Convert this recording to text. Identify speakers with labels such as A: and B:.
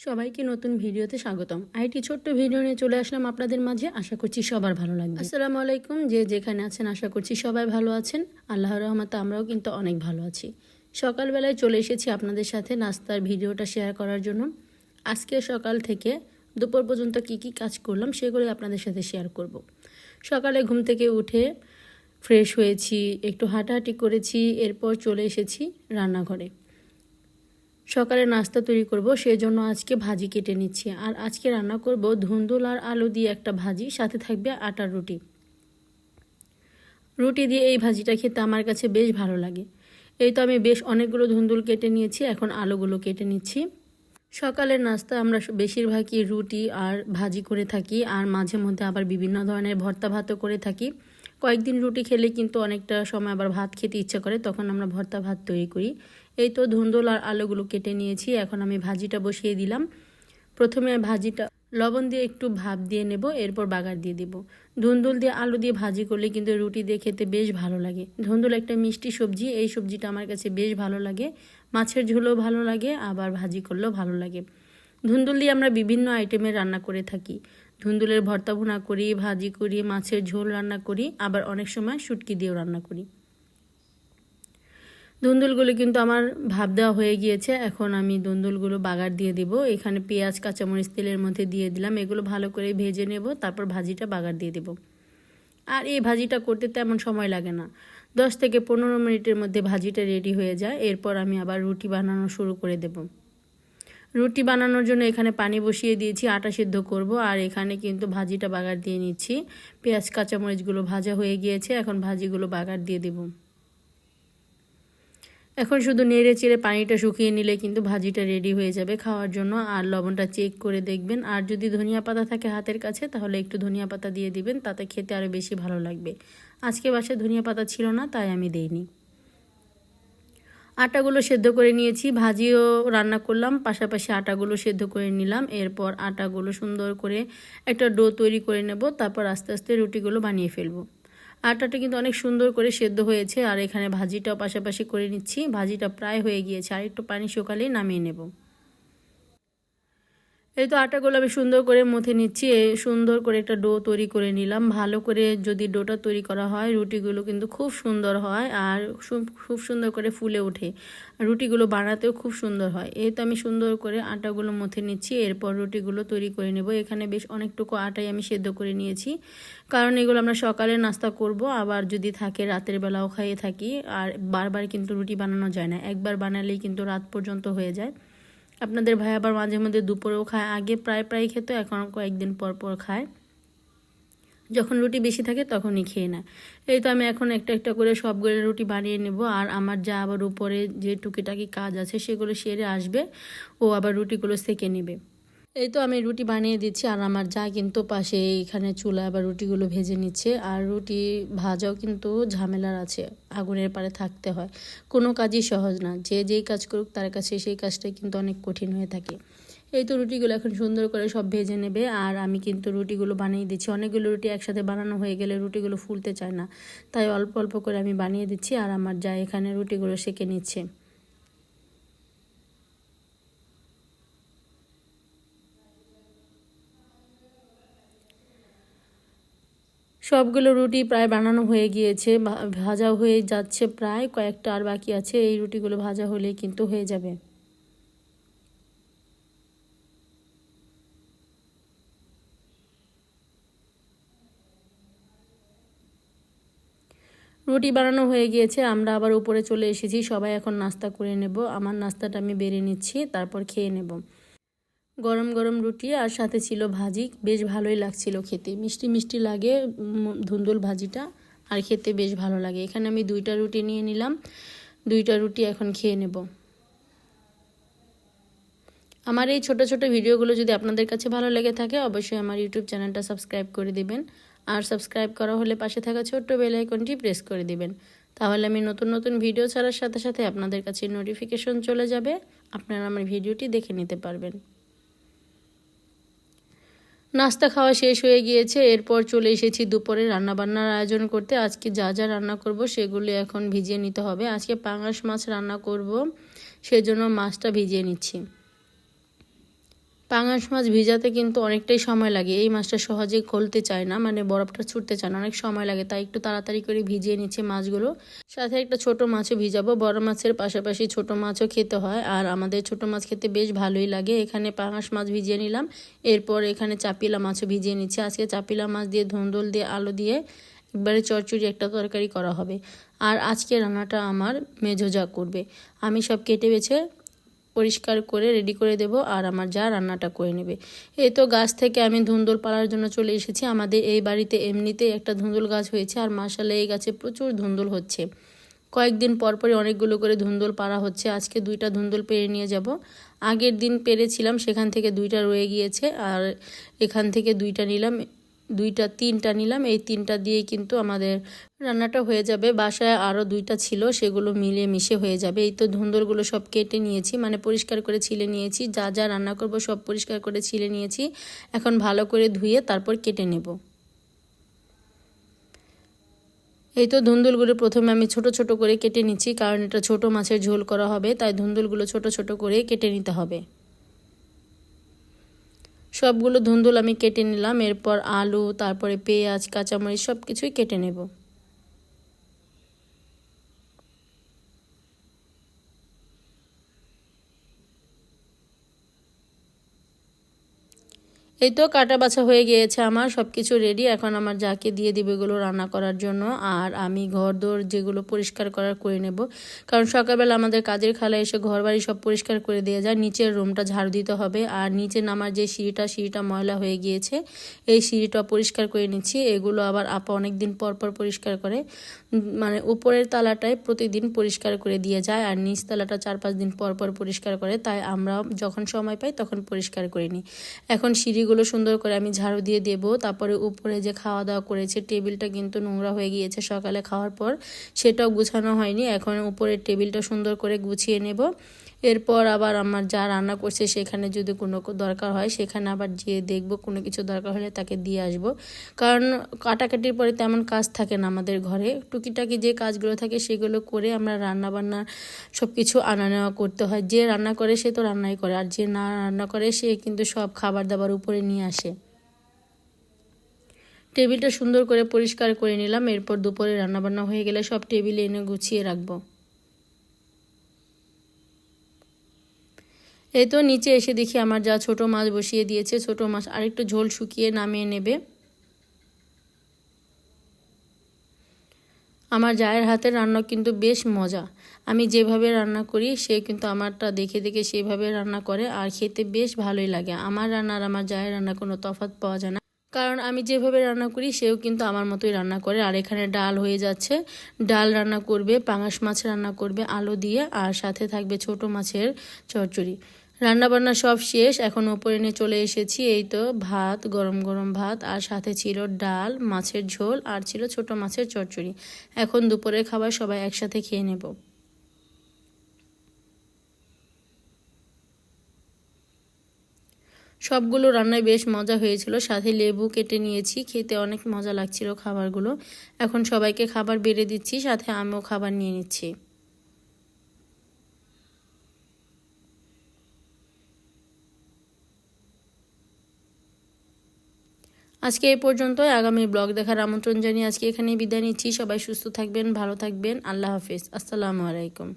A: সবাইকে নতুন ভিডিওতে স্বাগতম। আইটি ছোট্ট ভিডিও নিয়ে চলে আসলাম আপনাদের মাঝে। আশা করছি সবার ভালো লাগবে। আসসালামু আলাইকুম, যে যেখানে আছেন আশা করছি সবাই ভালো আছেন। আল্লাহর রহমতে আমরাও কিন্তু অনেক ভালো আছি। সকালবেলায় চলে এসেছি আপনাদের সাথে নাস্তার ভিডিওটা শেয়ার করার জন্য। আজকে সকাল থেকে দুপুর পর্যন্ত কি কি কাজ করলাম সেগুলো আপনাদের সাথে শেয়ার করব। সকালে ঘুম থেকে উঠে ফ্রেশ হয়েছি, একটু হাঁটাহাঁটি করেছি, এরপর চলে এসেছি রান্নাঘরে। সকালে নাস্তা তৈরি করব, সেই জন্য আজকে ভাজি কেটে নিচ্ছি। আর আজকে রান্না করব ধুন্দুল আর আলু দিয়ে একটা ভাজি, সাথে থাকবে আটার রুটি। রুটি দিয়ে এই ভাজিটা খেতে আমার কাছে বেশ ভালো লাগে। এই তো আমি বেশ অনেকগুলো ধুন্দুল কেটে নিয়েছি, এখন আলুগুলো কেটে নিচ্ছি। সকালের নাস্তা আমরা বেশিরভাগই রুটি আর ভাজি করে থাকি, আর মাঝে মধ্যে আবার বিভিন্ন ধরনের ভর্তা ভাতও করে থাকি। কয়েকদিন রুটি খেলে কিন্তু অনেকটা সময় আবার ভাত খেতে ইচ্ছা করে, তখন আমরা ভর্তা ভাত তৈরি করি। এই তো ধুন্দুল আর আলুগুলো কেটে নিয়েছি, এখন আমি ভাজিটা বসিয়ে দিলাম। প্রথমে ভাজিটা লবণ দিয়ে একটু ভাপ দিয়ে নেব, এরপর বাগার দিয়ে দিব। ধুন্দুল দিয়ে আলু দিয়ে ভাজি করলে কিন্তু রুটি দিয়ে খেতে বেশ ভালো লাগে। ধুন্দুল একটা মিষ্টি সবজি, এই সবজিটা আমার কাছে বেশ ভালো লাগে। মাছের ঝোলও ভালো লাগে, আবার ভাজি করলেও ভালো লাগে। ধুন্দুল দিয়ে আমরা বিভিন্ন আইটেমের রান্না করে থাকি। ধুন্দুলের ভর্তা ভুনা করি, ভাজি করি, মাছের ঝোল রান্না করি, আবার অনেক সময় শুটকি দিয়েও রান্না করি। ধুন্দুলগুলো কিন্তু আমার ভাপ দেওয়া হয়ে গিয়েছে, এখন আমি ধুন্দুলগুলো বাগার দিয়ে দিব। এখানে পেঁয়াজ কাঁচামরিচ তেলের মধ্যে দিয়ে দিলাম, এগুলো ভালো করে ভেজে নেব, তারপর ভাজিটা বাগার দিয়ে দেব। আর এই ভাজিটা করতে তেমন সময় লাগে না, 10 থেকে 15 মিনিটের মধ্যে ভাজিটা রেডি হয়ে যায়। এরপর আমি আবার রুটি বানানো শুরু করে দেব। রুটি বানানোর জন্য এখানে পানি বসিয়ে দিয়েছি, আটা সিদ্ধ করব। আর এখানে কিন্তু ভাজিটা বাগার দিয়ে নিচ্ছি। পেঁয়াজ কাঁচামরিচগুলো ভাজা হয়ে গিয়েছে, এখন ভাজিগুলো বাগার দিয়ে দেব। এখন শুধু নেড়ে চেড়ে পানিটা শুকিয়ে নিলে কিন্তু ভাজিটা রেডি হয়ে যাবে খাওয়ার জন্য। আর লবণটা চেক করে দেখবেন, আর যদি ধনিয়া পাতা থাকে হাতের কাছে তাহলে একটু ধনিয়া পাতা দিয়ে দিবেন, তাতে খেতে আরও বেশি ভালো লাগবে। আজকে বাসায় ধনিয়া পাতা ছিল না, তাই আমি দেইনি। আটাগুলো সেদ্ধ করে নিয়েছি, ভাজিও রান্না করলাম, পাশাপাশি আটাগুলো সেদ্ধ করে নিলাম। এরপর আটাগুলো সুন্দর করে একটা ডো তৈরি করে নেব, তারপর আস্তে আস্তে রুটিগুলো বানিয়ে ফেলবো। আটাটা কিন্তু অনেক সুন্দর করে সেদ্ধ হয়েছে। আর এখানে ভাজিটাও পাশাপাশি করে নিচ্ছি, ভাজিটা প্রায় হয়ে গিয়েছে, আর একটু পানি শুকালেই নামিয়ে নেব। এই তো আটাগুলো আমি সুন্দর করে মথে নিচ্ছি, সুন্দর করে একটা ডো তৈরি করে নিলাম। ভালো করে যদি ডোটা তৈরি করা হয় রুটিগুলো কিন্তু খুব সুন্দর হয়, আর খুব সুন্দর করে ফুলে ওঠে। রুটিগুলো বানাতেও খুব সুন্দর হয়। এই তো আমি সুন্দর করে আটাগুলো মথে নিচ্ছি, এরপর রুটিগুলো তৈরি করে নেব। এখানে বেশ অনেকটুকু আটাই আমি সেদ্ধ করে নিয়েছি, কারণ এগুলো আমরা সকালে নাস্তা করব, আবার যদি থাকে রাতের বেলাও খাইয়ে থাকি। আর বারবার কিন্তু রুটি বানানো যায় না, একবার বানালেই কিন্তু রাত পর্যন্ত হয়ে যায়। আপনাদের ভাই আবার মাঝে মধ্যে দুপুরেও খায়, আগে প্রায় খেত, এখন কয়েকদিন পর পর খায়। যখন রুটি বেশি থাকে তখনই খেয়ে নেয়। এই তো আমি এখন একটা একটা করে সবগুলো রুটি বানিয়ে নেব। আর আমার যা আবার উপরে যে টুকিটাকি কাজ আছে সেগুলো সেরে আসবে, ও আবার রুটিগুলো সেঁকে নেবে। এই তো আমি রুটি বানিয়ে দিচ্ছি, আর আমার যা কিন্তু পাশে এখানে চুলা আবার রুটিগুলো ভেজে নিচ্ছে। আর রুটি ভাজাও কিন্তু ঝামেলার আছে, আগুনের পাড়ে থাকতে হয়। কোনো কাজই সহজ না, যে যেই কাজ করুক তার কাছে সেই কাজটাই কিন্তু অনেক কঠিন হয়ে থাকে। এই তো রুটিগুলো এখন সুন্দর করে সব ভেজে নেবে, আর আমি কিন্তু রুটিগুলো বানিয়ে দিচ্ছি। অনেকগুলো রুটি একসাথে বানানো হয়ে গেলে রুটিগুলো ফুলতে চায় না, তাই অল্প অল্প করে আমি বানিয়ে দিচ্ছি। আর আমার যা এখানে রুটিগুলো সেঁকে নিচ্ছে। সবগুলো রুটি প্রায় বানানো হয়ে গিয়েছে, ভাজা হয়ে যাচ্ছে, প্রায় কয়েকটা আর বাকি আছে। এই রুটিগুলো ভাজা হলেই কিন্তু হয়ে যাবে। রুটি বানানো হয়ে গিয়েছে, আমরা আবার উপরে চলে এসেছি। সবাই এখন নাস্তা করে নেব। আমার নাস্তাটা আমি বেড়ে নিচ্ছি, তারপর খেয়ে নেব। গরম গরম রুটি আর সাথে ছিল ভাজি, বেশ ভালোই লাগছিল খেতে, মিষ্টি মিষ্টি লাগে ধুন্দুল ভাজিটা, আর খেতে বেশ ভালো লাগে। এখানে আমি 2টা রুটি নিয়ে নিলাম, 2টা রুটি এখন খেয়ে নেব। আমার এই ছোট ছোট ভিডিওগুলো যদি আপনাদের কাছে ভালো লেগে থাকে অবশ্যই আমার ইউটিউব চ্যানেলটা সাবস্ক্রাইব করে দিবেন, আর সাবস্ক্রাইব করা হলে পাশে থাকা ছোট্ট বেল আইকনটি প্রেস করে দিবেন। তাহলে আমি নতুন নতুন ভিডিও ছাড়ার সাথে সাথে আপনাদের কাছে নোটিফিকেশন চলে যাবে, আপনারা আমার ভিডিওটি দেখে নিতে পারবেন। নাস্তা খাওয়া শেষ হয়ে গিয়েছে, এরপর চলে এসেছি দুপুরে রান্নাবান্নার আয়োজন করতে। আজকে যা যা রান্না করব সেগুলি এখন ভিজিয়ে নিতে হবে। আজকে পাঙাশ মাছ রান্না করব, সেজন্য মাছটা ভিজিয়ে নিচ্ছি। পাঙাশ মাছ ভিজাতে কিন্তু অনেকটাই সময় লাগে। এই মাছটা সহজে গলতে চায় না, মানে বরফটা ছুটতে চায় না, অনেক সময় লাগে। তাই একটু তাড়াতাড়ি করে ভিজিয়ে নিচ্ছে মাছগুলো। সাথে একটা ছোট মাছও ভিজাবো। বড় মাছের পাশাপাশি ছোট মাছও খেতে হয়, আর আমাদের ছোট মাছ খেতে বেশ ভালোই লাগে। এখানে পাঙাশ মাছ ভিজিয়ে নিলাম, এরপর এখানে চাপিলা মাছও ভিজিয়ে নিচ্ছি। আজকে চাপিলা মাছ দিয়ে ধুন্দুল দিয়ে আলু দিয়ে একবারে চচ্চড়ি একটা তরকারি করা হবে। আর আজকে রান্নাটা আমার মেজো যা করবে। আমি সব কেটে বেছে পরিষ্কার করে রেডি করে দেব, আর আমার যা রান্নাটা করে নেবে। এই তো গাছ থেকে আমি ধুন্দুল পাড়ার জন্য চলে এসেছি। আমাদের এই বাড়িতে এমনিতেই একটা ধুন্দুল গাছ হয়েছে, আর মাশাআল্লাহ এই গাছে প্রচুর ধুন্দুল হচ্ছে। কয়েকদিন পরপরই অনেকগুলো করে ধুন্দুল পাড়া হচ্ছে। আজকে 2টা ধুন্দুল পেরে নিয়ে যাব। আগের দিন পেরেছিলাম, সেখান থেকে 2টা রয়ে গিয়েছে, আর এখান থেকে 2টা নিলাম, 3টা নিলাম। এই 3টা দিয়ে কিন্তু আমাদের রান্নাটা হয়ে যাবে। বাসায় আরও 2টা ছিল, সেগুলো মিলিয়ে মিশে হয়ে যাবে। এই তো ধুন্দুলগুলো সব কেটে নিয়েছি, মানে পরিষ্কার করে ছিলে নিয়েছি। যা যা রান্না করব সব পরিষ্কার করে ছিলে নিয়েছি। এখন ভালো করে ধুয়ে তারপর কেটে নেব। এই তো ধুন্দুলগুলো প্রথমে আমি ছোট ছোট করে কেটে নিচ্ছি, কারণ এটা ছোট মাছের ঝোল করা হবে, তাই ধুন্দুলগুলো ছোট ছোট করে কেটে নিতে হবে। সবগুলো ধুন্দুল আমি কেটে নিলাম। এরপর আলু, তারপরে পেঁয়াজ, কাঁচামরিচ সব কিছুই কেটে নেব। এই তো কাটা বাছা হয়ে গিয়েছে, আমার সব কিছু রেডি। এখন আমার যাকে দিয়ে দিবে এগুলো রান্না করার জন্য, আর আমি ঘর দোর যেগুলো পরিষ্কার করার করে নেব। কারণ সকালবেলা আমাদের কাজের খালা এসে ঘর বাড়ি সব পরিষ্কার করে দিয়ে যায়। নিচের রুমটা ঝাড়ু দিতে হবে, আর নিচে নামার যে সিঁড়িটা ময়লা হয়ে গিয়েছে, এই সিঁড়িটা পরিষ্কার করে নিচ্ছি। এগুলো আবার আপা অনেক দিন পর পর পরিষ্কার করে, মানে উপরের তালাটায় প্রতিদিন পরিষ্কার করে দিয়ে যায়, আর নিচ তালাটা 4-5 দিন পর পর পরিষ্কার করে। তাই আমরা যখন সময় পাই তখন পরিষ্কার করে নিই। এখন সিঁড়িগুলো সুন্দর করে আমি ঝাড়ু দিয়ে দেব। তারপরে উপরে যে খাওয়া দাওয়া করেছে, টেবিলটা কিন্তু নোংরা হয়ে গিয়েছে সকালে খাওয়ার পর, সেটাও গুছানো হয়নি। এখন উপরের টেবিলটা সুন্দর করে গুছিয়ে নেব। এরপর আবার আমার যা রান্না করছে সেখানে যদি কোনো দরকার হয়, সেখানে আবার যেয়ে দেখব, কোনো কিছু দরকার হলে তাকে দিয়ে আসব। কারণ কাটাকাটির পরে তেমন কাজ থাকে না আমাদের ঘরে, টুকিটাকি যে কাজগুলো থাকে সেগুলো করে আমরা রান্না বান্না সব কিছু আনা নেওয়া করতে হয়। যে রান্না করে সে তো রান্নাই করে, আর যে না রান্না করে সে কিন্তু সব খাবার দাবার উপরে নিয়ে আসে। টেবিলটা সুন্দর করে পরিষ্কার করে নিলাম। এরপর দুপুরে রান্নাবান্না হয়ে গেলে সব টেবিলে এনে গুছিয়ে রাখবো। এই তো নিচে এসে দেখি আমার যা ছোট মাছ বসিয়ে দিয়েছে। ছোট মাছ আরেকটু ঝোল শুকিয়ে নামিয়ে নেবে। আমার জায়ের হাতের রান্না কিন্তু বেশ মজা। আমি যেভাবে রান্না করি সে কিন্তু আমারটা দেখে দেখে সেভাবে রান্না করে, আর খেতে বেশ ভালোই লাগে। আমার রান্না আর আমার জায়ের রান্না কোনো তফাৎ পাওয়া যায় না, কারণ আমি যেভাবে রান্না করি সেও কিন্তু আমার মতোই রান্না করে। আর এখানে ডাল হয়ে যাচ্ছে, ডাল রান্না করবে, পাঙাশ মাছ রান্না করবে আলু দিয়ে, আর সাথে থাকবে ছোট মাছের চচ্চড়ি। রান্নাবান্না সব শেষ, এখন ওপরে নিয়ে চলে এসেছি। এই তো ভাত, গরম গরম ভাত, আর সাথে ছিল ডাল, মাছের ঝোল, আর ছিল ছোট মাছের চচ্চড়ি। এখন দুপুরের খাবার সবাই একসাথে খেয়ে নেব। সবগুলো রান্নায় বেশ মজা হয়েছিল, সাথে লেবু কেটে নিয়েছি, খেতে অনেক মজা লাগছিল খাবারগুলো। এখন সবাইকে খাবার বেড়ে দিচ্ছি, সাথে আমিও খাবার নিয়ে নিচ্ছি। আজকে এই পর্যন্তই। আগামী ব্লগ দেখার আমন্ত্রণ জানিয়ে আজকে এখানেই বিদায় নিচ্ছি। সবাই সুস্থ থাকবেন, ভালো থাকবেন। আল্লাহ হাফিজ। আসসালামু আলাইকুম।